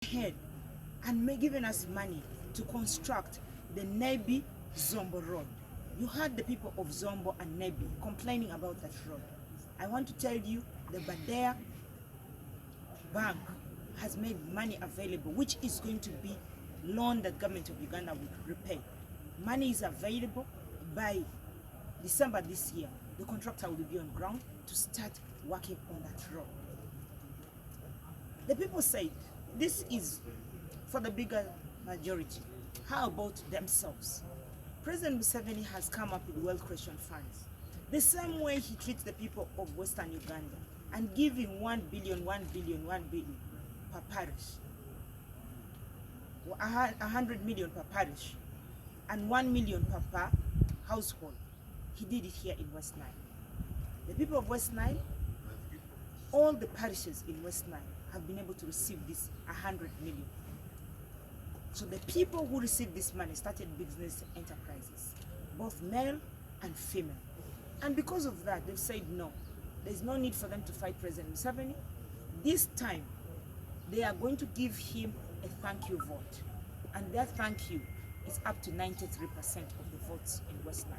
ahead and giving us money to construct the Nebi Zombo Road. You heard the people of Zombo and Nebi complaining about that road. I want to tell you the Badea Bank has made money available, which is going to be loan that government of Uganda would repay. Money is available. By December this year, the contractor will be on ground to start working on that road. The people say this is for the bigger majority. How about themselves? President Museveni has come up with wealth creation funds. The same way he treats the people of Western Uganda and giving 1 billion per parish, 100 million per parish, and 1 million per household. He did it here in West Nile. The people of West Nile, all the parishes in West Nile have been able to receive this 100 million. So the people who received this money started business enterprises, both male and female. And because of that, they've said no. There's no need for them to fight President Museveni. This time, they are going to give him a thank you vote. And that thank you is up to 93% of the votes in West Nile.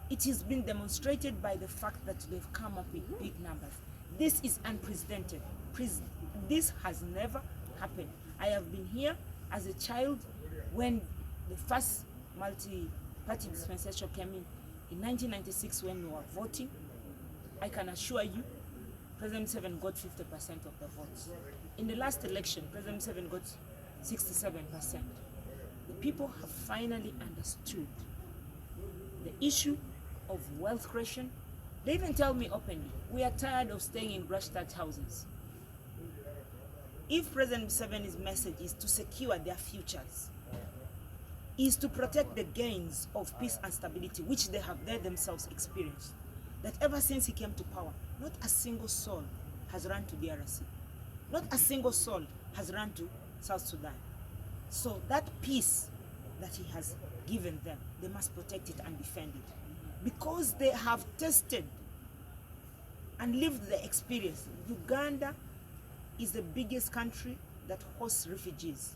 It has been demonstrated by the fact that they've come up with big numbers. This is unprecedented. This has never happened. I have been here as a child when the first multi-party dispensation came in 1996 when we were voting. I can assure you, President Museveni got 50% of the votes. In the last election, President Museveni got 67%. The people have finally understood the issue of wealth creation. They even tell me openly, we are tired of staying in brush-thatched houses. If President Museveni's message is to secure their futures, is to protect the gains of peace and stability, which they have there themselves experienced, that ever since he came to power, not a single soul has run to DRC. Not a single soul has run to South Sudan. So that peace that he has given them, they must protect it and defend it. Because they have tested and lived the experience. Uganda is the biggest country that hosts refugees.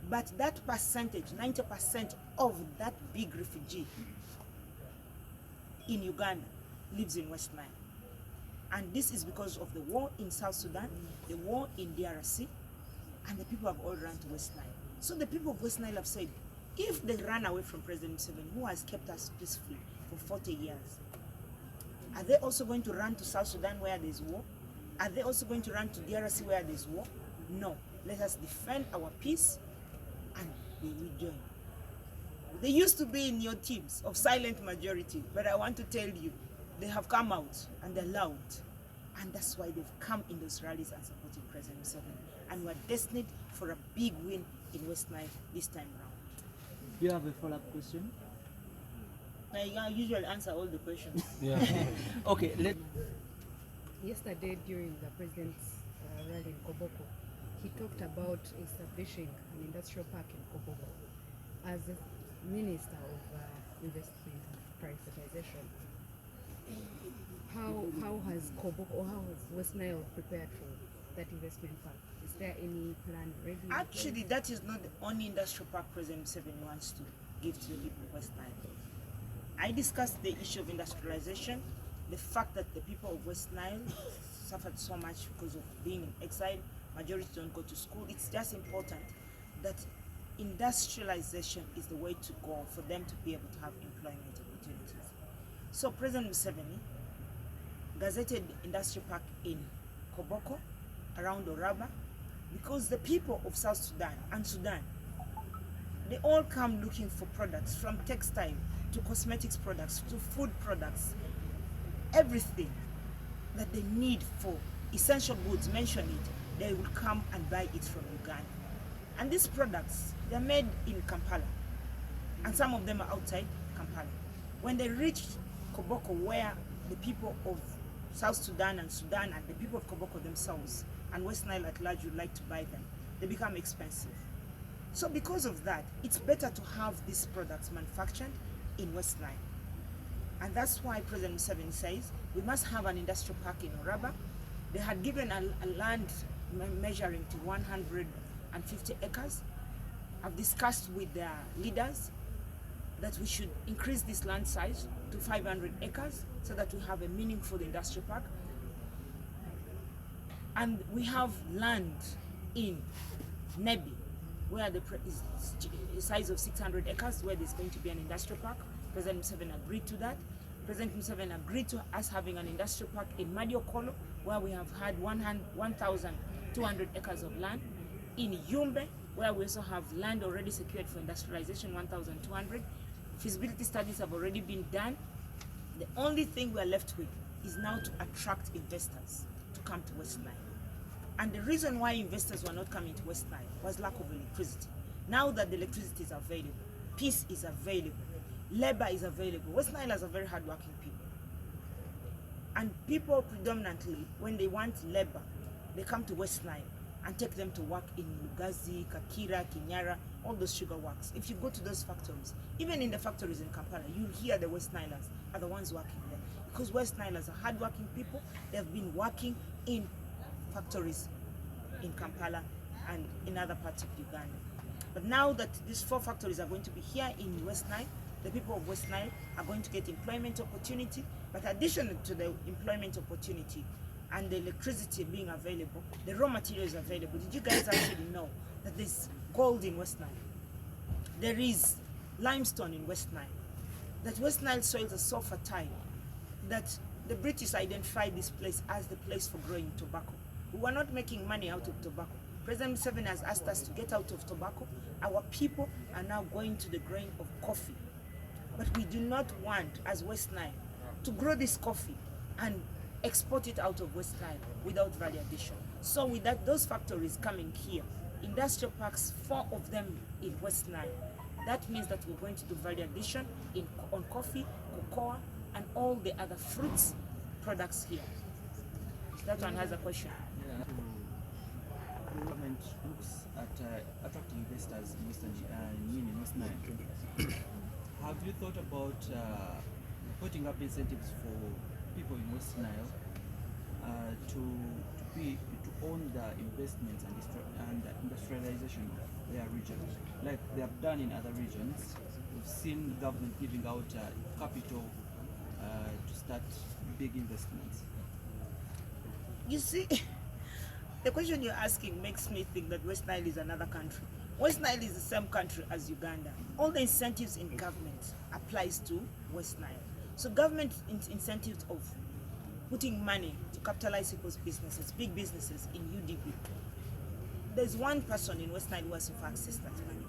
But that percentage, 90% of that big refugee in Uganda lives in West Nile. And this is because of the war in South Sudan, the war in DRC, and the people have all run to West Nile. So the people of West Nile have said, if they run away from President Museveni, who has kept us peacefully for 40 years, are they also going to run to South Sudan where there's war? Are they also going to run to DRC where there's war? No. Let us defend our peace and they will join. They used to be in your teams of silent majority, but I want to tell you, they have come out and they're loud. And that's why they've come in those rallies and supported President Museveni. And we're destined for a big win in West Nile this time round. Do you have a follow-up question? I usually answer all the questions. Yeah. Okay, Yesterday during the president's rally in KOBOKO, he talked about establishing an industrial park in KOBOKO. As the Minister of Investment and Privatization, how has KOBOKO or how has West Nile prepared for that investment park? Is there any plan ready? Actually, that is not the only industrial park President Museveni wants to give to the people of West Nile. I discussed the issue of industrialization, the fact that the people of West Nile suffered so much because of being in exile, majority don't go to school. It's just important that industrialization is the way to go for them to be able to have employment opportunities. So President Museveni gazetted industrial park in KOBOKO, around Oraba, because the people of South Sudan and Sudan, they all come looking for products, from textile to cosmetics products to food products, everything that they need for essential goods, mention it, they will come and buy it from Uganda. And these products, they're made in Kampala, and some of them are outside Kampala. When they reach KOBOKO, where the people of South Sudan and the people of KOBOKO themselves and West Nile at large would like to buy them, they become expensive. So because of that, it's better to have these products manufactured in West Nile. And that's why President Museveni says we must have an industrial park in Oraba. They had given a land measuring to 150 acres. I've discussed with their leaders that we should increase this land size to 500 acres so that we have a meaningful industrial park. And we have land in Nebi, where the is a size of 600 acres, where there's going to be an industrial park. President Museveni agreed to that. President Museveni agreed to us having an industrial park in Magye, where we have had 1,200 acres of land. In Yumbe, where we also have land already secured for industrialization, 1,200. Feasibility studies have already been done. The only thing we are left with is now to attract investors to come to West Nile. And the reason why investors were not coming to West Nile was lack of electricity. Now that the electricity is available, peace is available, labor is available. West Nile has a very hardworking people. And people predominantly, when they want labor, they come to West Nile and take them to work in Lugazi, Kakira, Kinyara, all those sugar works. If you go to those factories, even in the factories in Kampala, you'll hear the West Nilers are the ones working there. Because West Nilers are hardworking people. They've been working in factories in Kampala and in other parts of Uganda. But now that these 4 factories are going to be here in West Nile, the people of West Nile are going to get employment opportunity. But addition to the employment opportunity and the electricity being available, the raw material is available. Did you guys actually know that there's gold in West Nile? There is limestone in West Nile. That West Nile soils are so fertile that the British identified this place as the place for growing tobacco. We were not making money out of tobacco. President Museveni has asked us to get out of tobacco. Our people are now going to the growing of coffee. But we do not want, as West Nile, to grow this coffee and export it out of West Nile without value addition. So with that, those factories coming here, industrial parks, 4 of them in West Nile, that means that we're going to do value addition on coffee, cocoa, and all the other fruits products here. That one has a question. Yeah. The government looks at attracting investors in West Nile. Have you thought about putting up incentives for people in West Nile to own the investments and industrialization of their region, like they have done in other regions? We've seen the government giving out capital to start big investments. You see, the question you're asking makes me think that West Nile is another country. West Nile is the same country as Uganda. All the incentives in government applies to West Nile. So government incentives of putting money to capitalize people's businesses, big businesses in UDB. There's one person in West Nile who has to access that money.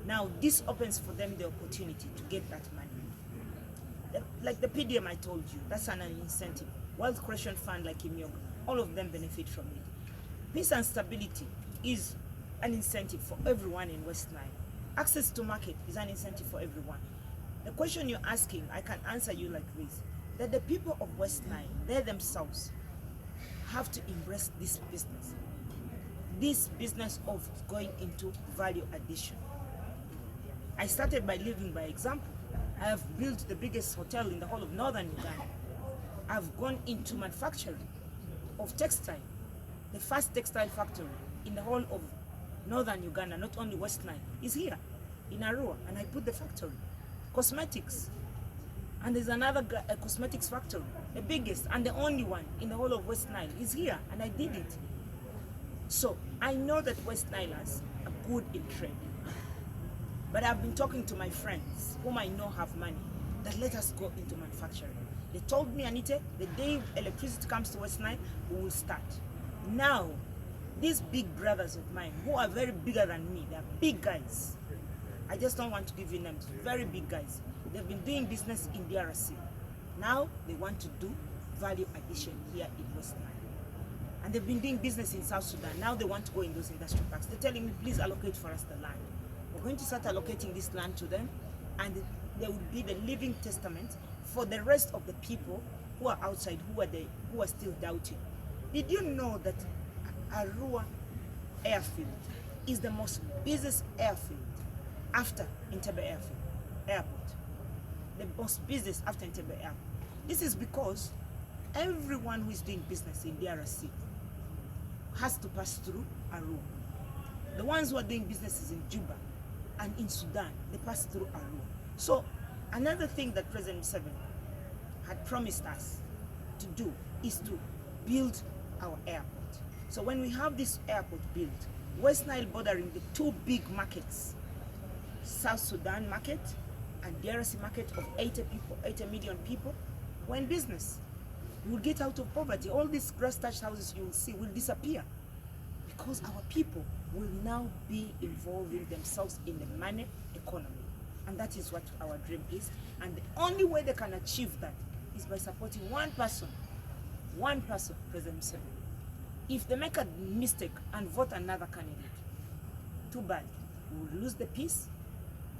Now this opens for them the opportunity to get that money. Like the PDM I told you, that's an incentive. Wealth Creation Fund like Imyoga, all of them benefit from it. Peace and stability is an incentive for everyone in West Nile. Access to market is an incentive for everyone. The question you're asking, I can answer you like this, that the people of West Nile, they themselves have to embrace this business of going into value addition. I started by living by example. I have built the biggest hotel in the whole of northern Uganda. I've gone into manufacturing of textile. The first textile factory in the whole of northern Uganda, not only West Nile, is here in Arua, and I put the factory. Cosmetics, and there's another cosmetics factory, the biggest and the only one in the whole of West Nile is here, and I did it. So I know that West Nilers are good in trade, but I've been talking to my friends whom I know have money that let us go into manufacturing. They told me, Anite, the day electricity comes to West Nile, we will start. Now, these big brothers of mine, who are very bigger than me, they're big guys. I just don't want to give you names, very big guys. They've been doing business in DRC. Now, they want to do value addition here in West Nile. And they've been doing business in South Sudan. Now they want to go in those industrial parks. They're telling me, please allocate for us the land. We're going to start allocating this land to them, and there will be the living testament for the rest of the people who are outside, who are still doubting. Did you know that Arua airfield is the most busiest airfield after Entebbe airport? The most busiest after Entebbe airport. This is because everyone who is doing business in DRC has to pass through Arua. The ones who are doing businesses in Juba and in Sudan, they pass through Arua. So another thing that President Museveni had promised us to do is to build our airport. So when we have this airport built, West Nile bordering the two big markets, South Sudan market and DRC market of 80 million people, we're in business. We will get out of poverty. All these grass-thatched houses you will see will disappear because our people will now be involving themselves in the money economy. And that is what our dream is. And the only way they can achieve that is by supporting one person, President Museveni. If they make a mistake and vote another candidate, too bad. We will lose the peace.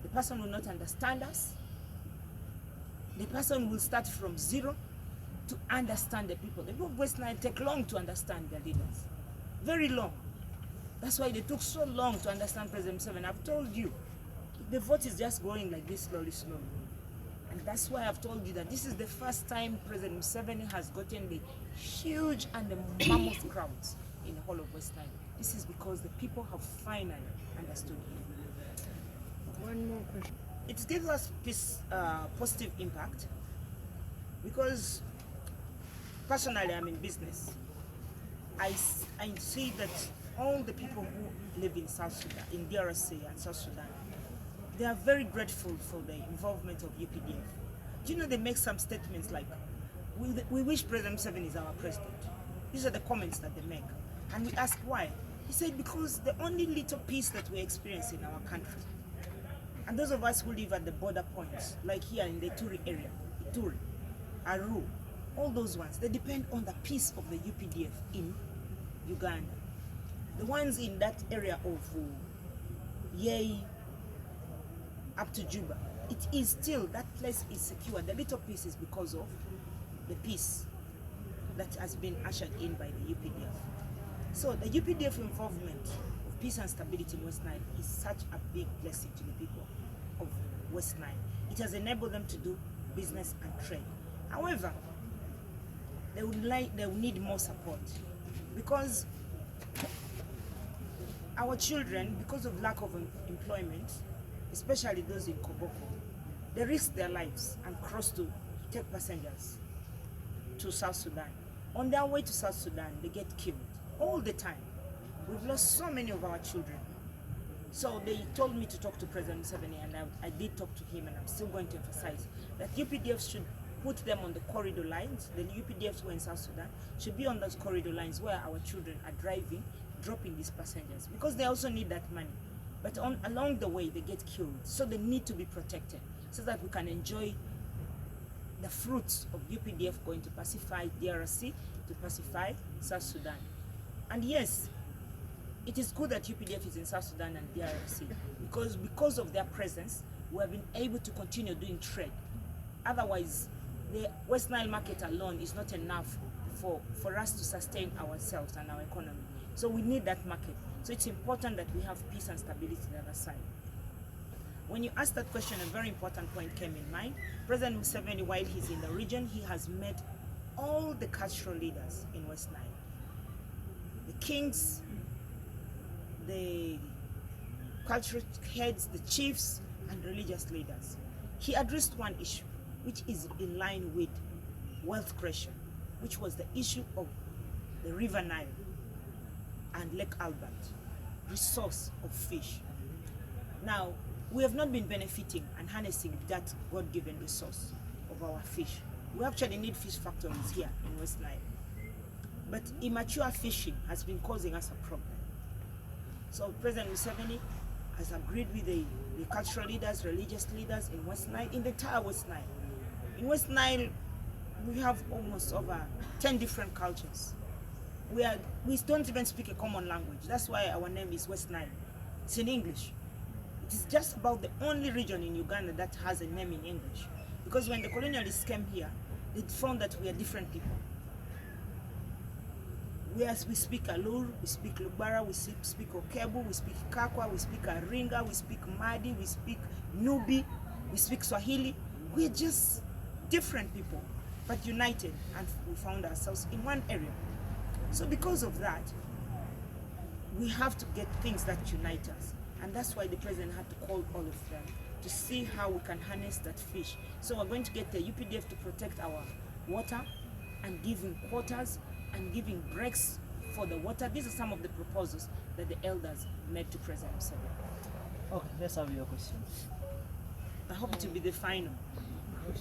The person will not understand us. The person will start from zero to understand the people. The people of West Nile take long to understand their leaders. Very long. That's why they took so long to understand President Museveni. I've told you, the vote is just going like this slowly. And that's why I've told you that this is the first time President Museveni has gotten the huge and the mammoth crowds in the whole of West Nile. This is because the people have finally understood him. One more question. It gives us this positive impact because personally I'm in business. I see that all the people who live in South Sudan, in DRC and South Sudan, they are very grateful for the involvement of UPDF. Do you know they make some statements like, we wish President Museveni is our president. These are the comments that they make. And we ask why. He said because the only little peace that we experience in our country, and those of us who live at the border points, like here in the Ituri area, Ituri, Aru, all those ones, they depend on the peace of the UPDF in Uganda. The ones in that area of Yei up to Juba, it is still, that place is secure. The little peace is because of the peace that has been ushered in by the UPDF. So the UPDF involvement of peace and stability in West Nile is such a big blessing to the people of West Nile. It has enabled them to do business and trade. However, they will need more support because our children, because of lack of employment, especially those in KOBOKO, they risk their lives and cross to take passengers to South Sudan. On their way to South Sudan, they get killed all the time. We've lost so many of our children. So they told me to talk to President Museveni, and I did talk to him, and I'm still going to emphasize that UPDF should put them on the corridor lines. The UPDFs who are in South Sudan should be on those corridor lines where our children are driving, dropping these passengers, because they also need that money. But along the way, they get killed. So they need to be protected so that we can enjoy the fruits of UPDF going to pacify DRC, to pacify South Sudan. And yes, it is good that UPDF is in South Sudan and DRC because of their presence, we have been able to continue doing trade. Otherwise, the West Nile market alone is not enough for us to sustain ourselves and our economy. So we need that market. So it's important that we have peace and stability on the other side. When you asked that question, a very important point came in mind. President Museveni, while he's in the region, he has met all the cultural leaders in West Nile. The kings, the cultural heads, the chiefs, and religious leaders. He addressed one issue, which is in line with wealth creation, which was the issue of the River Nile and Lake Albert, resource of fish. Now, we have not been benefiting and harnessing that God-given resource of our fish. We actually need fish factories here in West Nile. But immature fishing has been causing us a problem. So President Museveni has agreed with the cultural leaders, religious leaders in West Nile, in the entire West Nile. In West Nile, we have almost over 10 different cultures. We don't even speak a common language. That's why our name is West Nile. It's in English. It is just about the only region in Uganda that has a name in English. Because when the colonialists came here, they found that we are different people. We speak Alur, we speak Lubara, we speak Okebu, we speak Kakwa, we speak Aringa, we speak Madi, we speak Nubi, we speak Swahili. We're just different people, but united, and we found ourselves in one area. So because of that, we have to get things that unite us. And that's why the president had to call all of them to see how we can harness that fish. So we're going to get the UPDF to protect our water and giving quotas and giving breaks for the water. These are some of the proposals that the elders made to President Museveni. Okay, let's have your questions. I hope it will be the final.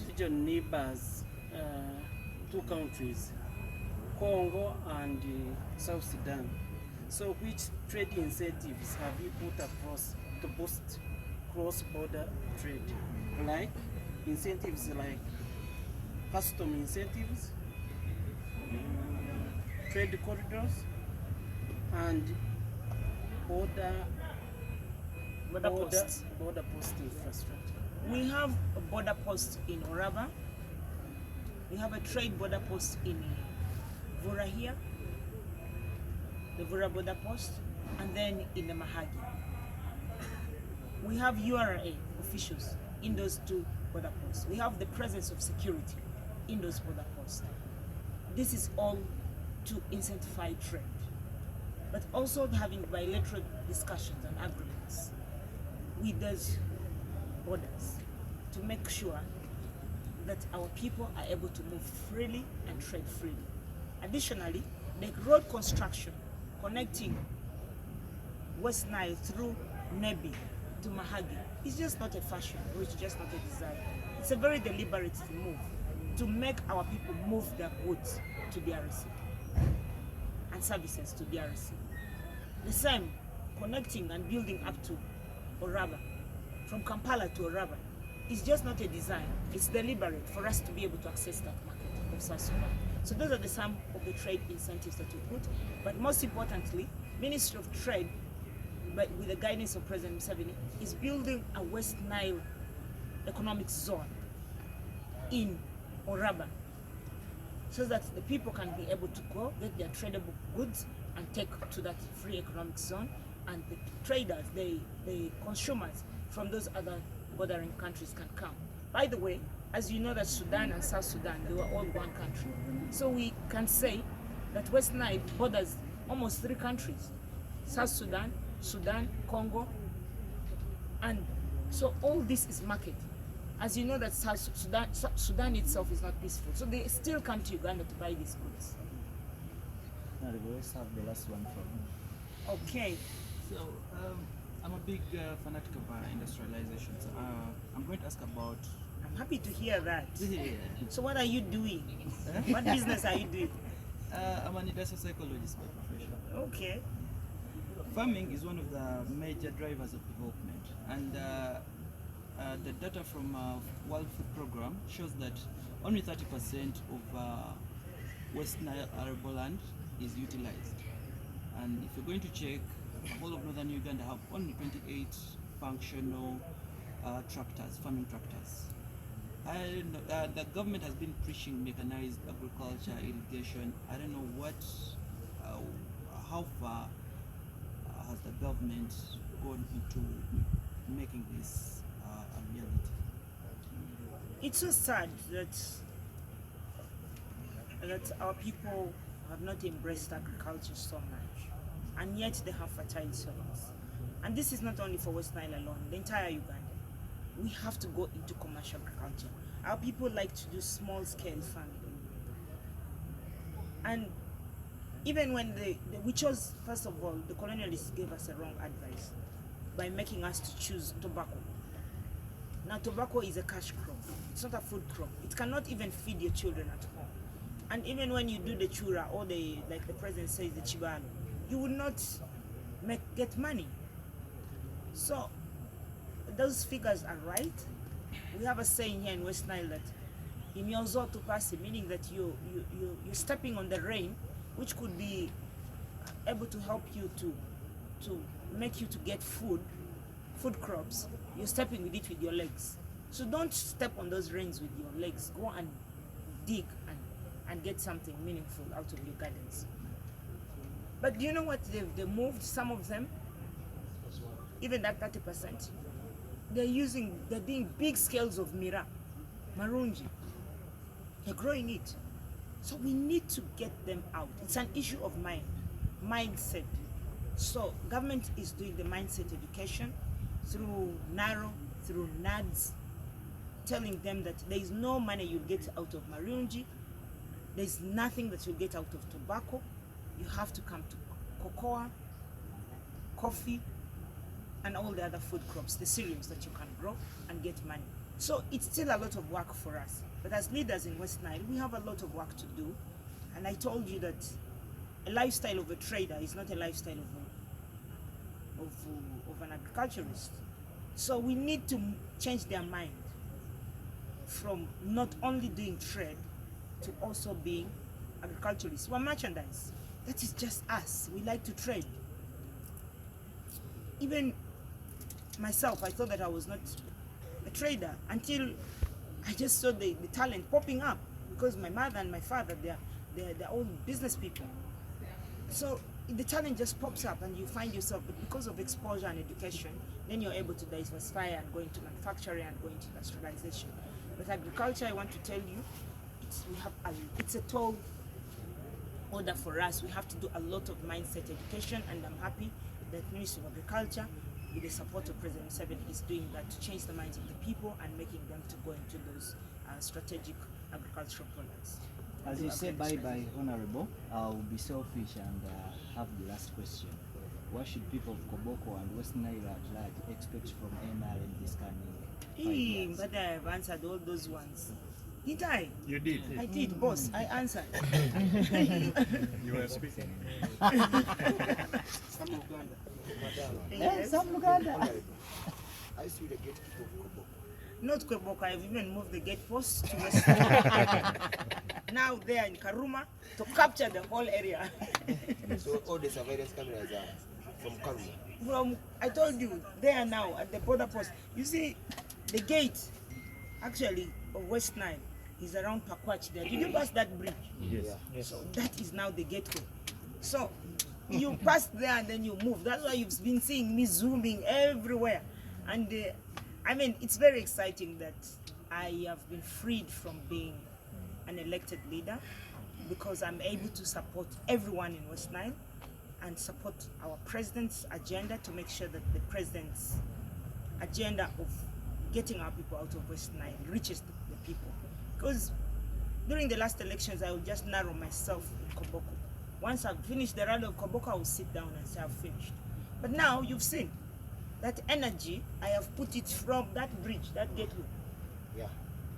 Region neighbors, two countries, Congo and South Sudan. So which trade incentives have you put across to boost cross-border trade? Like incentives like custom incentives, trade corridors, and border post infrastructure. We have a border post in Orava. We have a trade border post in Vura here, the Vura border post, and then in the Magye. We have URA officials in those two border posts. We have the presence of security in those border posts. This is all to incentivize trade, but also having bilateral discussions and agreements with those borders to make sure that our people are able to move freely and trade freely. Additionally, the road construction connecting West Nile through Nebi to Magye is just not a fashion, or it's just not a desire. It's a very deliberate move to make our people move their goods to DRC and services to DRC. The same, connecting and building up to Orava, from Kampala to Orava, is just not a design, it's deliberate for us to be able to access that market of South Sudan. So those are the some of the trade incentives that we put, but most importantly, Ministry of Trade, but with the guidance of President Museveni, is building a West Nile economic zone in Oraba, so that the people can be able to go get their tradable goods and take to that free economic zone, and the traders, the consumers from those other bordering countries can come. By the way, as you know that Sudan and South Sudan, they were all one country. So we can say that West Nile borders almost 3 countries: South Sudan, Sudan, Congo, and so all this is market. As you know that Sudan itself is not peaceful, so they still come to Uganda to buy these goods. Now let's have the last one from. Okay. So I'm a big fanatic of industrialization. So I'm going to ask about. I'm happy to hear that. Yeah. So what are you doing? What business are you doing? I'm an industrial psychologist by profession. Okay. Farming is one of the major drivers of development, and the data from World Food Program shows that only 30% of West Nile arable land is utilized. And if you're going to check, the whole of northern Uganda have only 28 functional farming tractors. The government has been preaching mechanized agriculture, irrigation. I don't know how far has the government gone into making this a reality? It's so sad that our people have not embraced agriculture so much, and yet they have fertile soils. And this is not only for West Nile alone, the entire Uganda. We have to go into commercial agriculture. Our people like to do small-scale farming. And even when we chose, first of all, the colonialists gave us a wrong advice by making us to choose tobacco. Now, tobacco is a cash crop. It's not a food crop. It cannot even feed your children at home. And even when you do the chura, or like the president says, the chibalo, you will not get money. So those figures are right. We have a saying here in West Nile that imyozo to pass, meaning that you're stepping on the rain, which could be able to help you to make you to get food crops. You're stepping with it with your legs. So don't step on those rains with your legs. Go and dig and get something meaningful out of your gardens. But do you know what they moved? Some of them, even that 30%, they're doing big scales of marunji. They're growing it. So we need to get them out. It's an issue of mindset. So government is doing the mindset education through NILE, through NADS, telling them that there is no money you'll get out of marunji, there's nothing that you'll get out of tobacco. You have to come to cocoa, coffee, and all the other food crops, the cereals that you can grow and get money. So it's still a lot of work for us. But as leaders in West Nile, we have a lot of work to do. And I told you that a lifestyle of a trader is not a lifestyle of an agriculturist. So we need to change their mind from not only doing trade to also being agriculturists. We're merchandise. That is just us. We like to trade. Even myself, I thought that I was not a trader until I just saw the talent popping up, because my mother and my father, they're all business people. So the talent just pops up and you find yourself, but because of exposure and education, then you're able to diversify and go into manufacturing and go into industrialization. But agriculture, I want to tell you, it's a tall order for us. We have to do a lot of mindset education, and I'm happy that Ministry of Agriculture, with the support of President Museveni, is doing that to change the minds of the people and making them to go into those strategic agricultural products. As you say bye-bye, Honorable, I'll be selfish and have the last question. What should people of KOBOKO and West Nile at large expect from NILE in this coming 5 years? But I have answered all those ones. Did I? You did. I did, boss. I answered. You were speaking. Some Uganda. Yes. I see the gatekeeper of KOBOKO. Not KOBOKO, I've even moved the gate post to West Nile. Now they are in Karuma to capture the whole area. So all the surveillance cameras are from Karuma. I told you, they are now at the border post. You see, the gate actually of West Nile is around Pakwach there. Did you pass that bridge? Yes. So that is now the gateway. So you pass there and then you move. That's why you've been seeing me zooming everywhere. And I mean, it's very exciting that I have been freed from being an elected leader, because I'm able to support everyone in West Nile and support our president's agenda to make sure that the president's agenda of getting our people out of West Nile reaches the people. Because during the last elections, I will just narrow myself in KOBOKO. Once I've finished the rally of KOBOKO, I will sit down and say I've finished. But now you've seen that energy, I have put it from that bridge, that gateway, Yeah.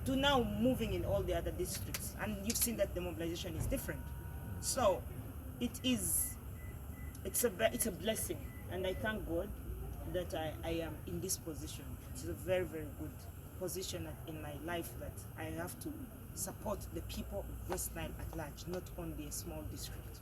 to now moving in all the other districts. And you've seen that the mobilization is different. So it's a blessing. And I thank God that I am in this position. It's a very, very good position in my life, that I have to support the people of West Nile at large, not only a small district.